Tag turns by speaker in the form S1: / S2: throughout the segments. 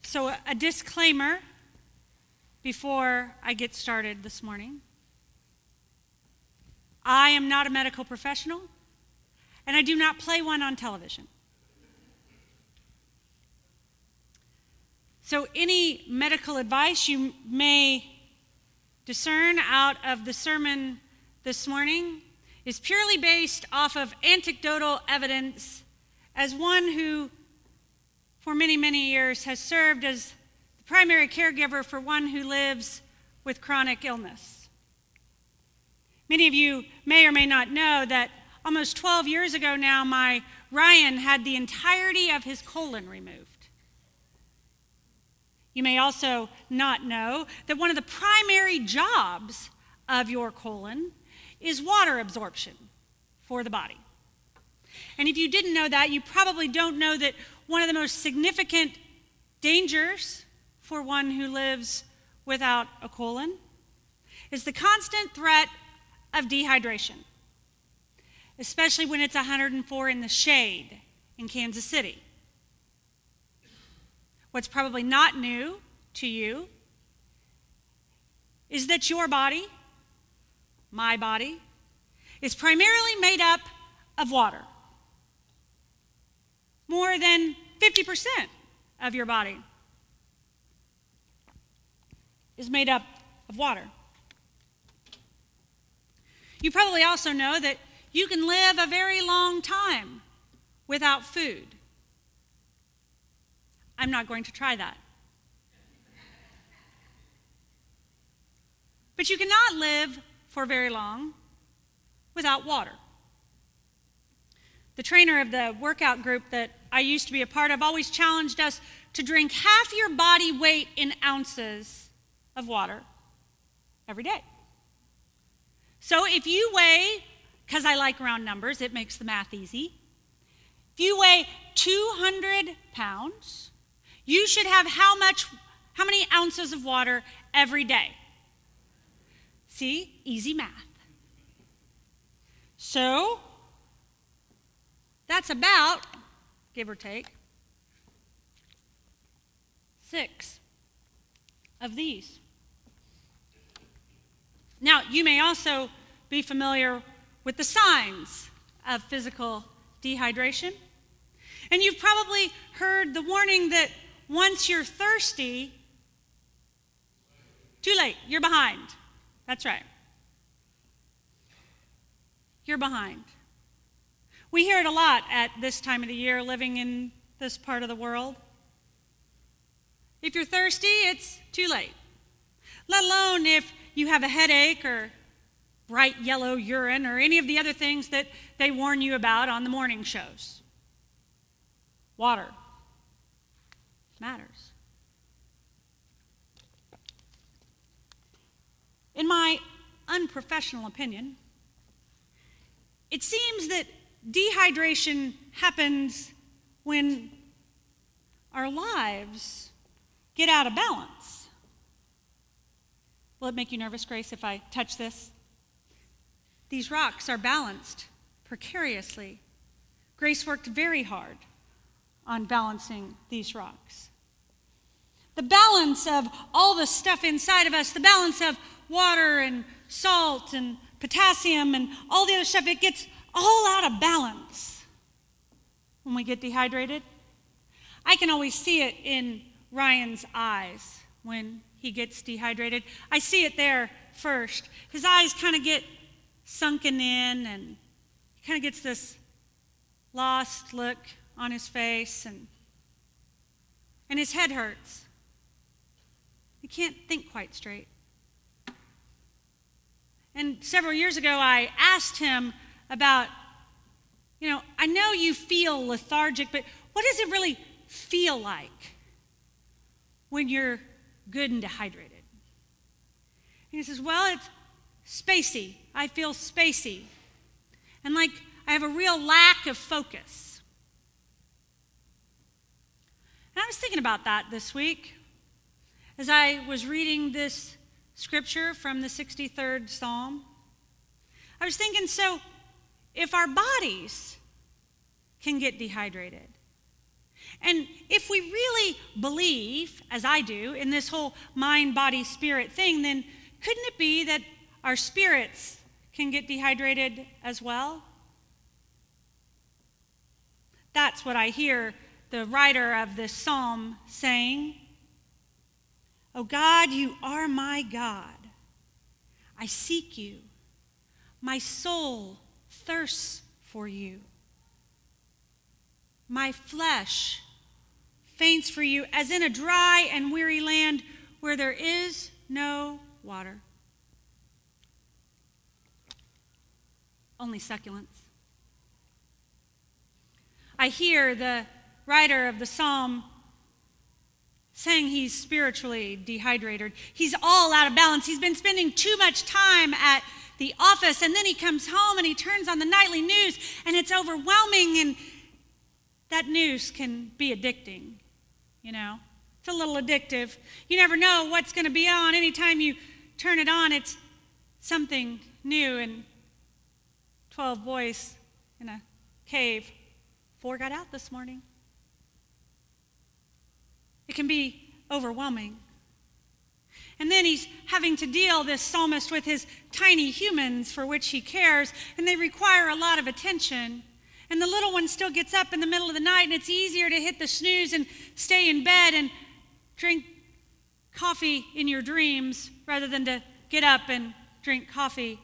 S1: So a disclaimer before I get started this morning. I am not a medical professional, and I do not play one on television. So any medical advice you may discern out of the sermon this morning is purely based off of anecdotal evidence as one who, for many, many years, has served as the primary caregiver for one who lives with chronic illness. Many of you may or may not know that almost 12 years ago now, my Ryan had the entirety of his colon removed. You may also not know that one of the primary jobs of your colon is water absorption for the body. And if you didn't know that, you probably don't know that one of the most significant dangers for one who lives without a colon is the constant threat of dehydration, especially when it's 104 in the shade in Kansas City. What's probably not new to you is that your body, my body, is primarily made up of water. More than 50% of your body is made up of water. You probably also know that you can live a very long time without food. I'm not going to try that. But you cannot live for very long without water. The trainer of the workout group that I used to be a part of always challenged us to drink half your body weight in ounces of water every day. So if you weigh, because I like round numbers, it makes the math easy. If you weigh 200 pounds, you should have how many ounces of water every day? See, easy math. So that's about, give or take, 6 of these. Now, you may also be familiar with the signs of physical dehydration. And you've probably heard the warning that once you're thirsty, too late, you're behind. That's right. You're behind. We hear it a lot at this time of the year living in this part of the world. If you're thirsty, it's too late. Let alone if you have a headache or bright yellow urine or any of the other things that they warn you about on the morning shows. Water matters. In my unprofessional opinion, it seems that dehydration happens when our lives get out of balance. Will it make you nervous, Grace, if I touch this? These rocks are balanced precariously. Grace worked very hard on balancing these rocks. The balance of all the stuff inside of us, the balance of water and salt and potassium and all the other stuff, it gets all out of balance when we get dehydrated. I can always see it in Ryan's eyes when he gets dehydrated. I see it there first. His eyes kind of get sunken in and he kind of gets this lost look on his face and his head hurts. He can't think quite straight. And several years ago, I asked him about, I know you feel lethargic, but what does it really feel like when you're good and dehydrated? And he says, well, it's spacey. I feel spacey. And like I have a real lack of focus. And I was thinking about that this week as I was reading this scripture from the 63rd Psalm. I was thinking, so if our bodies can get dehydrated, And if we really believe, as I do, in this whole mind, body, spirit thing, then couldn't it be that our spirits can get dehydrated as well? That's what I hear the writer of this psalm saying. "Oh God, you are my God. I seek you. My soul thirsts for you. My flesh faints for you, as in a dry and weary land where there is no water." Only succulents. I hear the writer of the psalm saying he's spiritually dehydrated. He's all out of balance. He's been spending too much time at the office, and then he comes home and he turns on the nightly news, and it's overwhelming, and that news can be addicting, you know. It's a little addictive. You never know what's going to be on. Anytime you turn it on, it's something new. And 12 boys in a cave, 4 got out this morning. It can be overwhelming. And then he's having to deal, this psalmist, with his tiny humans for which he cares, and they require a lot of attention. And the little one still gets up in the middle of the night, and it's easier to hit the snooze and stay in bed and drink coffee in your dreams rather than to get up and drink coffee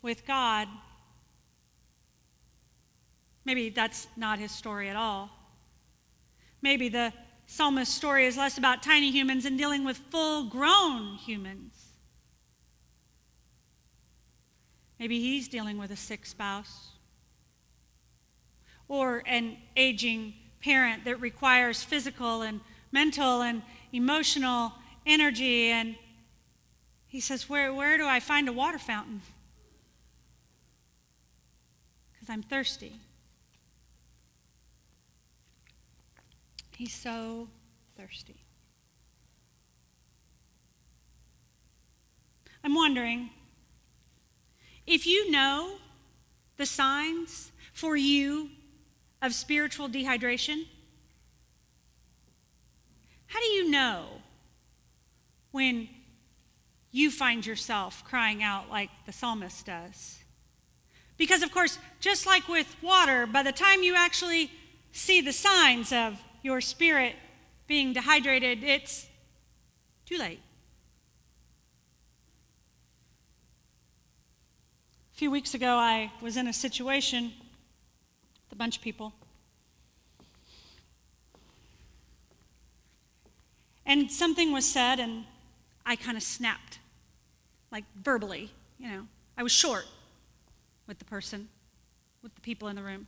S1: with God. Maybe that's not his story at all. Maybe the psalmist's story is less about tiny humans and dealing with full-grown humans. Maybe he's dealing with a sick spouse or an aging parent that requires physical and mental and emotional energy, and he says, where do I find a water fountain? Because I'm thirsty. He's so thirsty. I'm wondering if you know the signs for you of spiritual dehydration. How do you know when you find yourself crying out like the psalmist does? Because, of course, just like with water, by the time you actually see the signs of your spirit being dehydrated, it's too late. A few weeks ago, I was in a situation with a bunch of people. And something was said, and I kind of snapped, like verbally, you know. I was short with the person, with the people in the room.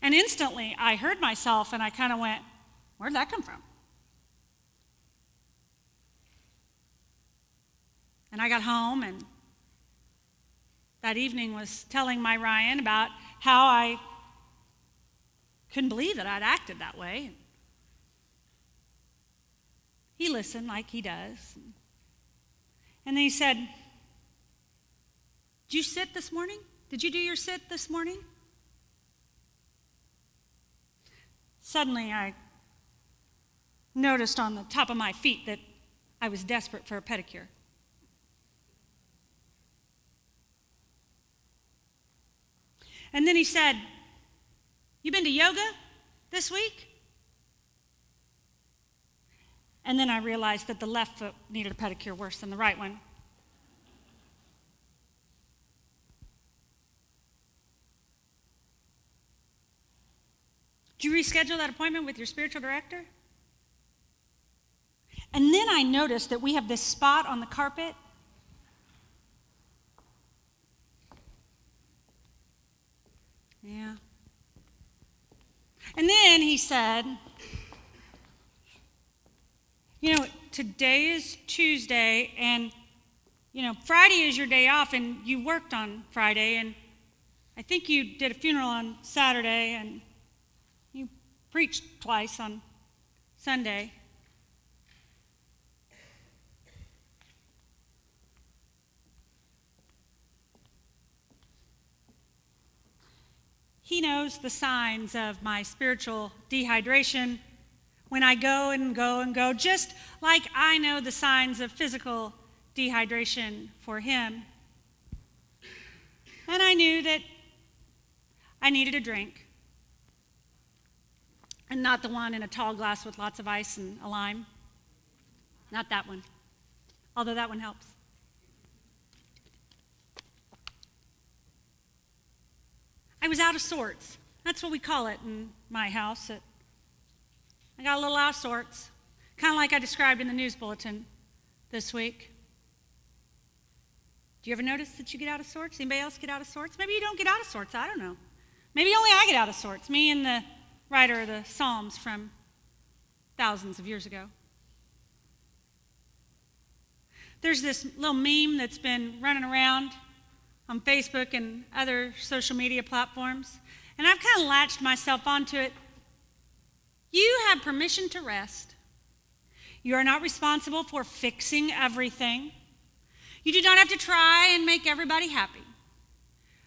S1: And instantly, I heard myself, and I kind of went, where'd that come from? And I got home, and that evening was telling my Ryan about how I couldn't believe that I'd acted that way. He listened like he does. And then he said, "Did you sit this morning? Did you do your sit this morning?" Suddenly, I noticed on the top of my feet that I was desperate for a pedicure. And then he said, "You been to yoga this week?" And then I realized that the left foot needed a pedicure worse than the right one. Did you reschedule that appointment with your spiritual director? And then I noticed that we have this spot on the carpet. Yeah. And then he said, "You know, today is Tuesday, and, you know, Friday is your day off, and you worked on Friday, and I think you did a funeral on Saturday, and you preached twice on Sunday. He knows the signs of my spiritual dehydration when I go and go and go, just like I know the signs of physical dehydration for him. And I knew that I needed a drink, and not the one in a tall glass with lots of ice and a lime. Not that one, although that one helps. I was out of sorts. That's what we call it in my house. I got a little out of sorts, kind of like I described in the news bulletin this week. Do you ever notice that you get out of sorts? Anybody else get out of sorts? Maybe you don't get out of sorts. I don't know. Maybe only I get out of sorts, me and the writer of the Psalms from thousands of years ago. There's this little meme that's been running around on Facebook and other social media platforms, and I've kind of latched myself onto it. You have permission to rest. You are not responsible for fixing everything. You do not have to try and make everybody happy.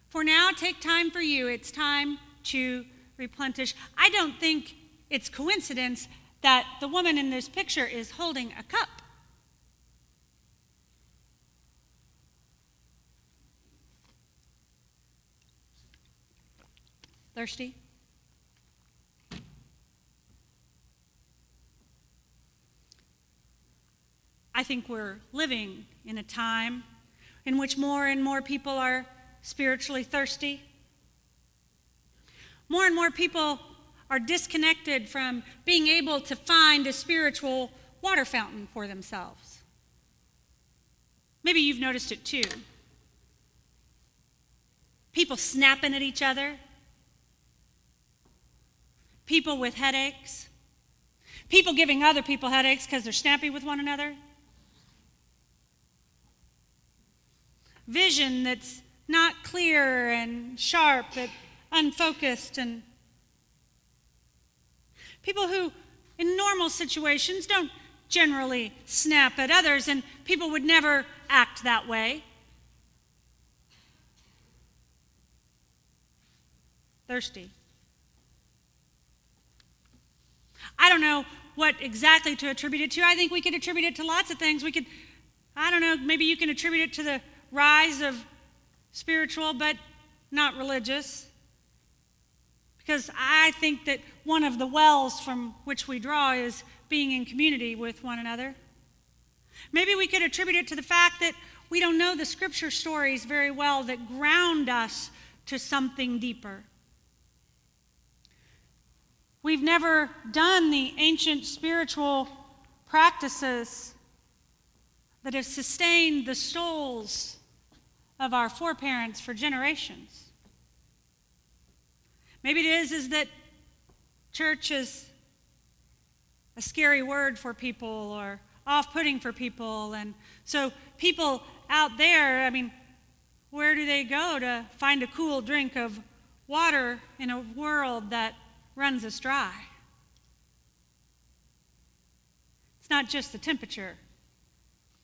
S1: For now, take time for you. It's time to replenish. I don't think it's coincidence that the woman in this picture is holding a cup. Thirsty? I think we're living in a time in which more and more people are spiritually thirsty. More and more people are disconnected from being able to find a spiritual water fountain for themselves. Maybe you've noticed it too. People snapping at each other. People with headaches. People giving other people headaches because they're snappy with one another. Vision that's not clear and sharp, but unfocused, and people who in normal situations don't generally snap at others, and people would never act that way. Thirsty. I don't know what exactly to attribute it to. I think we could attribute it to lots of things. Maybe you can attribute it to the rise of spiritual but not religious. Because I think that one of the wells from which we draw is being in community with one another. Maybe we could attribute it to the fact that we don't know the scripture stories very well that ground us to something deeper. We've never done the ancient spiritual practices that have sustained the souls of our foreparents for generations. Maybe it is that church is a scary word for people or off-putting for people. And so people out there, where do they go to find a cool drink of water in a world that runs us dry? It's not just the temperature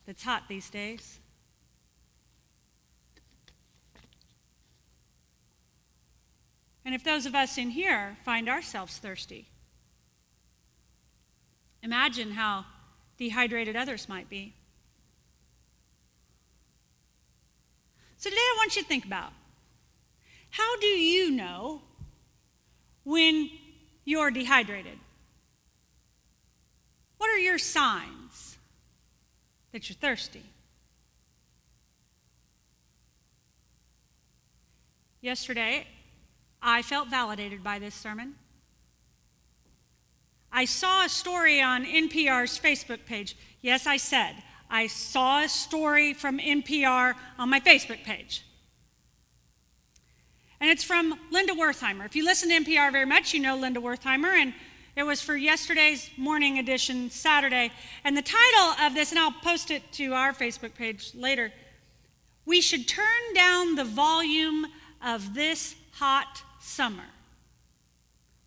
S1: that's hot these days. And if those of us in here find ourselves thirsty, imagine how dehydrated others might be. So today I want you to think about, how do you know when you're dehydrated? What are your signs that you're thirsty? Yesterday, I felt validated by this sermon. I saw a story on NPR's Facebook page. Yes, I said, I saw a story from NPR on my Facebook page. And it's from Linda Wertheimer. If you listen to NPR very much, you know Linda Wertheimer, and it was for yesterday's morning edition, Saturday. And the title of this, and I'll post it to our Facebook page later, "We Should Turn Down the Volume of This Hot Summer,"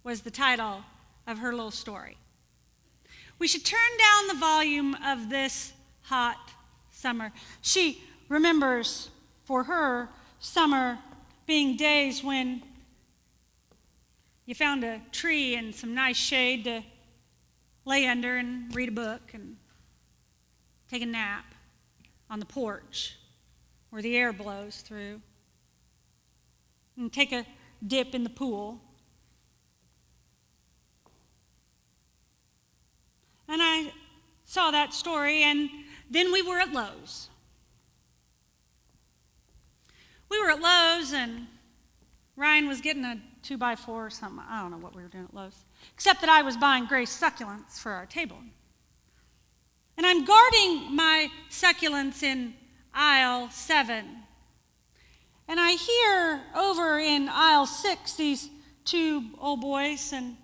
S1: was the title of her little story. We should turn down the volume of this hot summer. She remembers for her summer being days when you found a tree and some nice shade to lay under and read a book and take a nap on the porch where the air blows through, and take a dip in the pool. And I saw that story, and then we were at Lowe's. We were at Lowe's, and Ryan was getting a 2x4 or something. I don't know what we were doing at Lowe's, except that I was buying Grace succulents for our table. And I'm guarding my succulents in aisle 7. And I hear over in aisle 6 these two old boys, and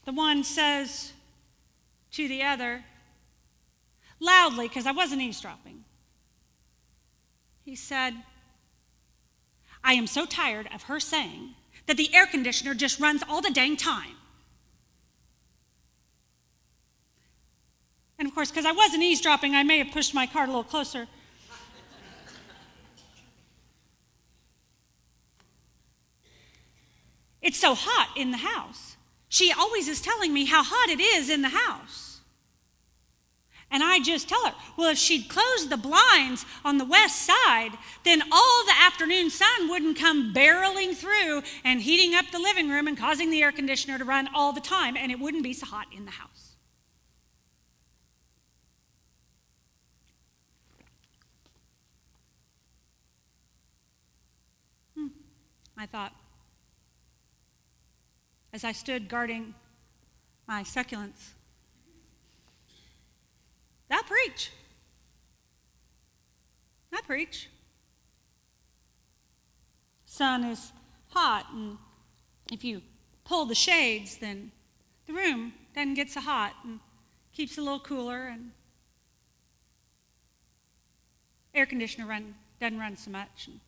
S1: the one says to the other, loudly, because I wasn't eavesdropping, he said, "I am so tired of her saying that the air conditioner just runs all the dang time." And of course, because I wasn't eavesdropping, I may have pushed my cart a little closer. "It's so hot in the house. She always is telling me how hot it is in the house." And I just tell her, well, if she'd closed the blinds on the west side, then all the afternoon sun wouldn't come barreling through and heating up the living room and causing the air conditioner to run all the time, and it wouldn't be so hot in the house. I thought, as I stood guarding my succulents, I preach. I preach. Sun is hot, and if you pull the shades, then the room doesn't get so hot and keeps a little cooler, and air conditioner doesn't run so much. And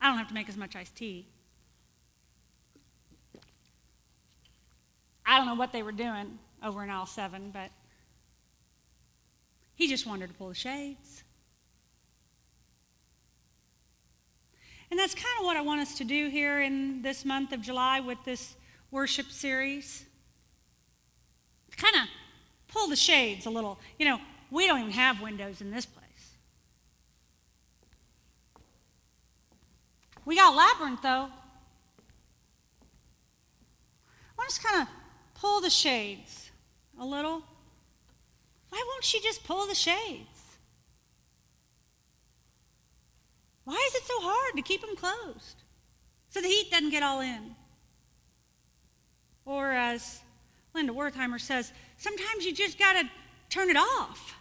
S1: I don't have to make as much iced tea. I don't know what they were doing over in aisle 7, but he just wanted to pull the shades. And that's kind of what I want us to do here in this month of July with this worship series. Kind of pull the shades a little. You know, we don't even have windows in this place. We got Labyrinth, though. I want us to kind of pull the shades a little. Why won't she just pull the shades? Why is it so hard to keep them closed so the heat doesn't get all in? Or as Linda Wertheimer says, sometimes you just got to turn it off,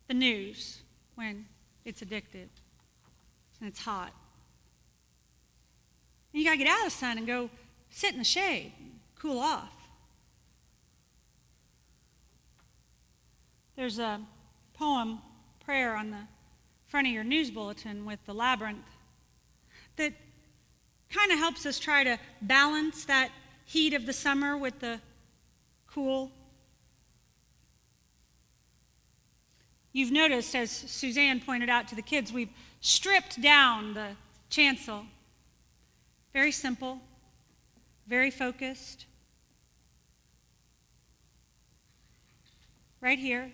S1: the news, when it's addictive and it's hot. And you got to get out of the sun and go sit in the shade and cool off. There's a poem, prayer, on the front of your news bulletin with the labyrinth that kind of helps us try to balance that heat of the summer with the cool. You've noticed, as Suzanne pointed out to the kids, we've stripped down the chancel. Very simple, very focused. Right here.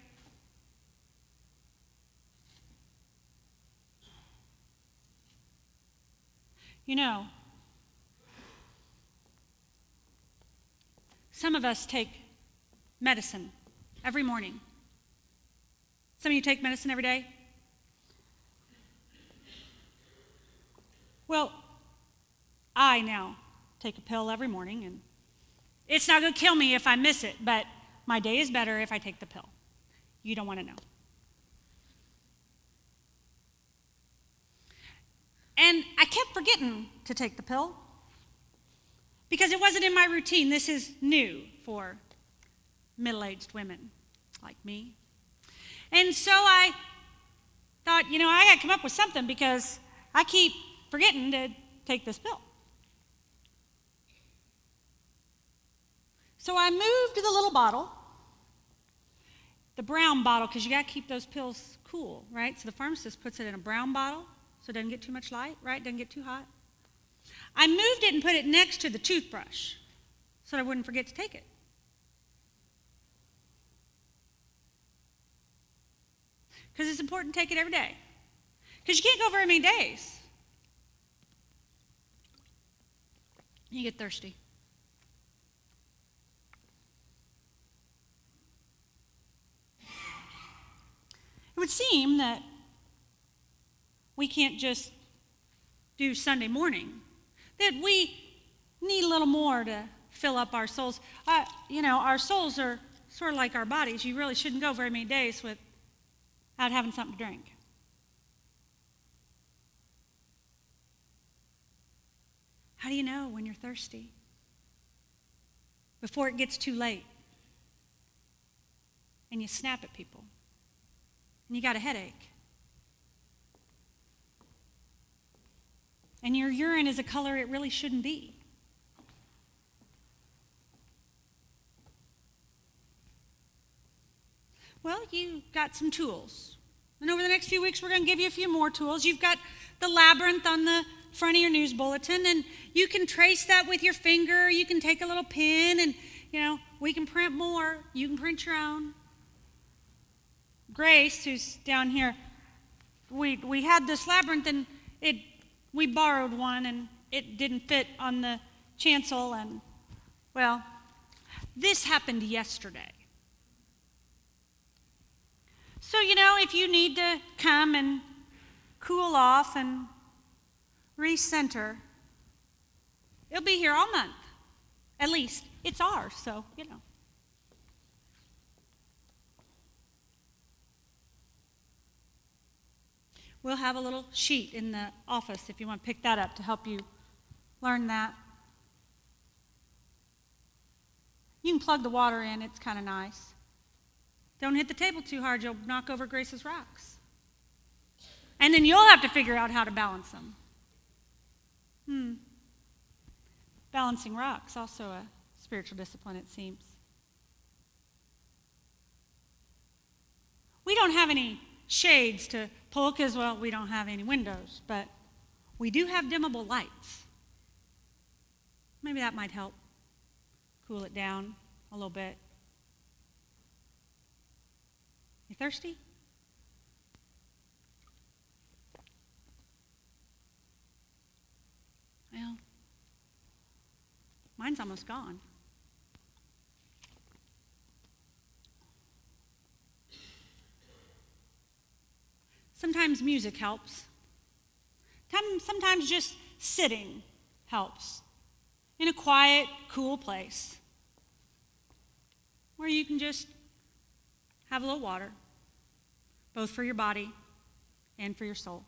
S1: You know, some of us take medicine every morning. Some of you take medicine every day. Well, I now take a pill every morning, and it's not going to kill me if I miss it, but my day is better if I take the pill. You don't want to know. And I kept forgetting to take the pill because it wasn't in my routine. This is new for middle-aged women like me. And so I thought, I got to come up with something because I keep forgetting to take this pill. So I moved to the little bottle, the brown bottle, because you got to keep those pills cool, right? So the pharmacist puts it in a brown bottle so it doesn't get too much light, right? Doesn't get too hot. I moved it and put it next to the toothbrush so that I wouldn't forget to take it. Because it's important to take it every day. Because you can't go very many days. You get thirsty. It would seem that we can't just do Sunday morning, that we need a little more to fill up our souls. Our souls are sort of like our bodies. You really shouldn't go very many days without having something to drink. How do you know when you're thirsty? Before it gets too late and you snap at people and you got a headache and your urine is a color it really shouldn't be. Well, you got some tools. And over the next few weeks, we're going to give you a few more tools. You've got the labyrinth on the front of your news bulletin, and you can trace that with your finger. You can take a little pen, and, we can print more. You can print your own. Grace, who's down here, we had this labyrinth, and we borrowed one, and it didn't fit on the chancel, and, well, this happened yesterday. So, if you need to come and cool off and recenter, it'll be here all month. At least, it's ours, so, We'll have a little sheet in the office if you want to pick that up to help you learn that. You can plug the water in, it's kind of nice. Don't hit the table too hard, you'll knock over Grace's rocks. And then you'll have to figure out how to balance them. Balancing rocks, also a spiritual discipline, it seems. We don't have any shades to pull because, we don't have any windows, but we do have dimmable lights. Maybe that might help cool it down a little bit. You thirsty? Well, mine's almost gone. Sometimes music helps. Sometimes just sitting helps in a quiet, cool place where you can just have a little water, both for your body and for your soul.